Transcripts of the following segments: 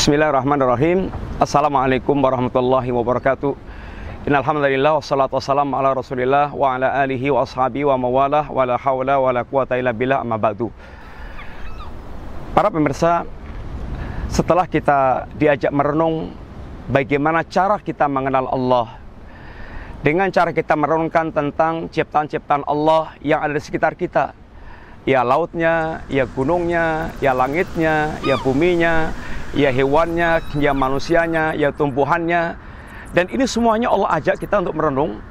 Bismillahirrahmanirrahim. Assalamualaikum warahmatullahi wabarakatuh. Innal hamdalillah wassalatu wassalamu ala Rasulillah wa ala alihi wa ashabihi wa mawalah wa la haula wa la quwata illa billah amma ba'du. Para pemirsa, setelah kita diajak merenung bagaimana cara kita mengenal Allah, dengan cara kita merenungkan tentang ciptaan-ciptaan Allah yang ada di sekitar kita, ya lautnya, ya gunungnya, ya langitnya, ya buminya, ya hewannya, ya manusianya, ya tumbuhannya. Dan ini semuanya Allah ajak kita untuk merenung.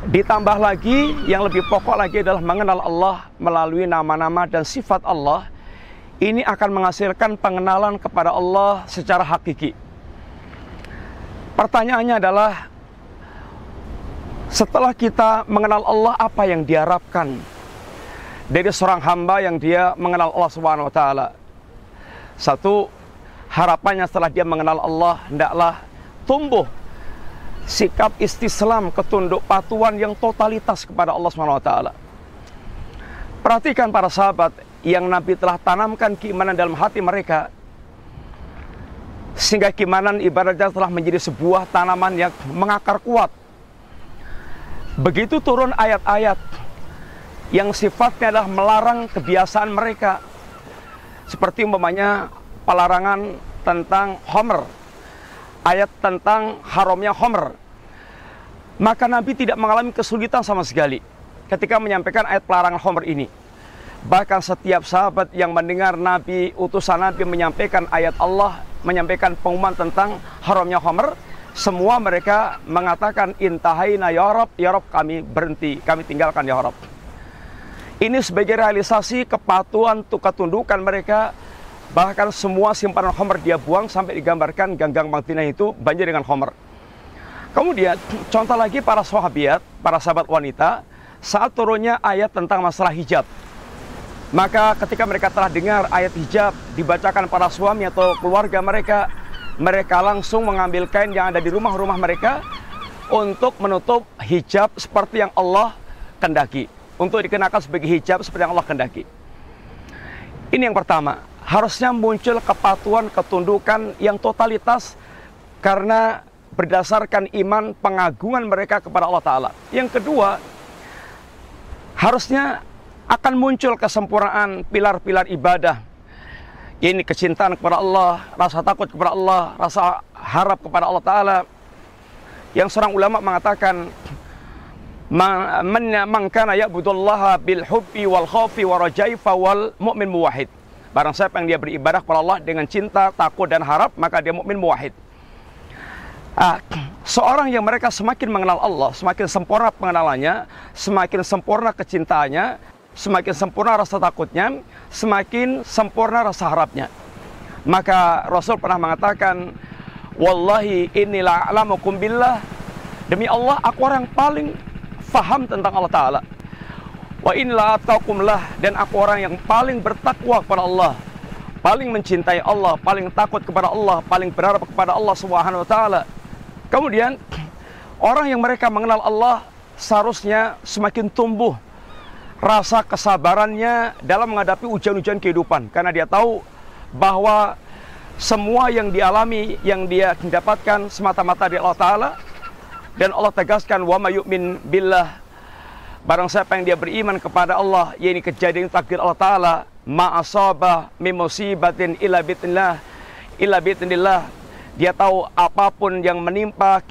Ditambah lagi, yang lebih pokok lagi adalah mengenal Allah melalui nama-nama dan sifat Allah. Ini akan menghasilkan pengenalan kepada Allah secara hakiki. Pertanyaannya adalah, setelah kita mengenal Allah, apa yang diharapkan dari seorang hamba yang dia mengenal Allah Subhanahu wa Ta'ala? Satu, harapannya setelah dia mengenal Allah, hendaklah tumbuh sikap istislam, ketunduk patuhan yang totalitas kepada Allah Subhanahu wa Ta'ala. Perhatikan para sahabat yang Nabi telah tanamkan keimanan dalam hati mereka, sehingga keimanan ibaratnya telah menjadi sebuah tanaman yang mengakar kuat. Begitu turun ayat-ayat yang sifatnya adalah melarang kebiasaan mereka, seperti umpamanya pelarangan tentang homer, ayat tentang haramnya homer, maka Nabi tidak mengalami kesulitan sama sekali ketika menyampaikan ayat pelarangan homer ini. Bahkan setiap sahabat yang mendengar Nabi, utusan Nabi menyampaikan ayat Allah, menyampaikan pengumuman tentang haramnya homer, semua mereka mengatakan intahaina ya Rab, kami berhenti, kami tinggalkan ya Rab. Ini sebagai realisasi kepatuhan, ketundukan mereka. Bahkan semua simpanan homer dia buang, sampai digambarkan ganggang Madinah itu banjir dengan homer. Kemudian contoh lagi para sahabiat, para sahabat wanita, saat turunnya ayat tentang masalah hijab, maka ketika mereka telah dengar ayat hijab dibacakan para suami atau keluarga mereka, mereka langsung mengambil kain yang ada di rumah-rumah mereka untuk menutup hijab seperti yang Allah kehendaki, untuk dikenakan sebagai hijab seperti yang Allah kehendaki. Ini yang pertama, harusnya muncul kepatuhan, ketundukan yang totalitas karena berdasarkan iman, pengagungan mereka kepada Allah Ta'ala. Yang kedua, harusnya akan muncul kesempurnaan pilar-pilar ibadah. Ini kecintaan kepada Allah, rasa takut kepada Allah, rasa harap kepada Allah Ta'ala. Yang seorang ulama mengatakan, man kana ya'budullaha bil hubbi wal khaufi wa rajai fawal mu'min muwahhid. Barang siapa yang dia beribadah kepada Allah dengan cinta, takut dan harap, maka dia mukmin muwahhid. Seorang yang mereka semakin mengenal Allah, semakin sempurna pengenalannya, semakin sempurna kecintaannya, semakin sempurna rasa takutnya, semakin sempurna rasa harapnya. Maka Rasul pernah mengatakan, wallahi inni la'alamukum billah, demi Allah aku orang paling faham tentang Allah Ta'ala. Wa inilah taqumlah, dan aku orang yang paling bertakwa kepada Allah, paling mencintai Allah, paling takut kepada Allah, paling berharap kepada Allah Subhanahu wa Ta'ala. Kemudian orang yang mereka mengenal Allah seharusnya semakin tumbuh rasa kesabarannya dalam menghadapi ujian-ujian kehidupan, karena dia tahu bahwa semua yang dialami, yang dia dapatkan semata-mata dari Allah Ta'ala. Dan Allah tegaskan, wa may yu'min billah, barang siapa yang dia beriman kepada Allah, yaitu kejadian takdir Allah Ta'ala, ma asabah min musibatin illa bi'idznillah, dia tahu apapun yang menimpa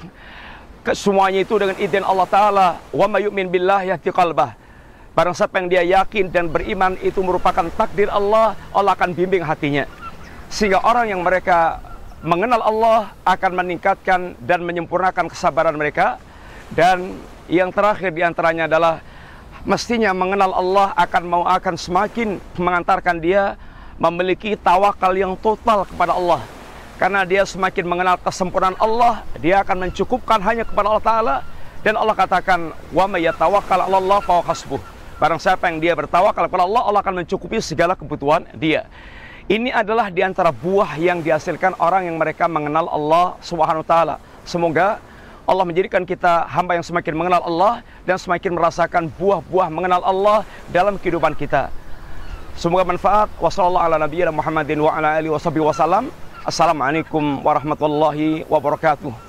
semuanya itu dengan izin Allah Ta'ala. Wa may yu'min billah yahdi qalbah, barang siapa yang dia yakin dan beriman itu merupakan takdir Allah, Allah akan bimbing hatinya. Sehingga orang yang mereka mengenal Allah akan meningkatkan dan menyempurnakan kesabaran mereka. Dan yang terakhir diantaranya adalah mestinya mengenal Allah akan semakin mengantarkan dia memiliki tawakal yang total kepada Allah. Karena dia semakin mengenal kesempurnaan Allah, dia akan mencukupkan hanya kepada Allah Ta'ala. Dan Allah katakan, wa may yatawakkal 'ala Allah fa huwa hasbuh, barang siapa yang dia bertawakal kepada Allah, Allah akan mencukupi segala kebutuhan dia. Ini adalah diantara buah yang dihasilkan orang yang mereka mengenal Allah Subhanahu wa Ta'ala. Semoga Allah menjadikan kita hamba yang semakin mengenal Allah dan semakin merasakan buah-buah mengenal Allah dalam kehidupan kita. Semoga manfaat. Wassallallahu ala nabiyina Muhammadin wa ala alihi wasallam. Assalamualaikum warahmatullahi wabarakatuh.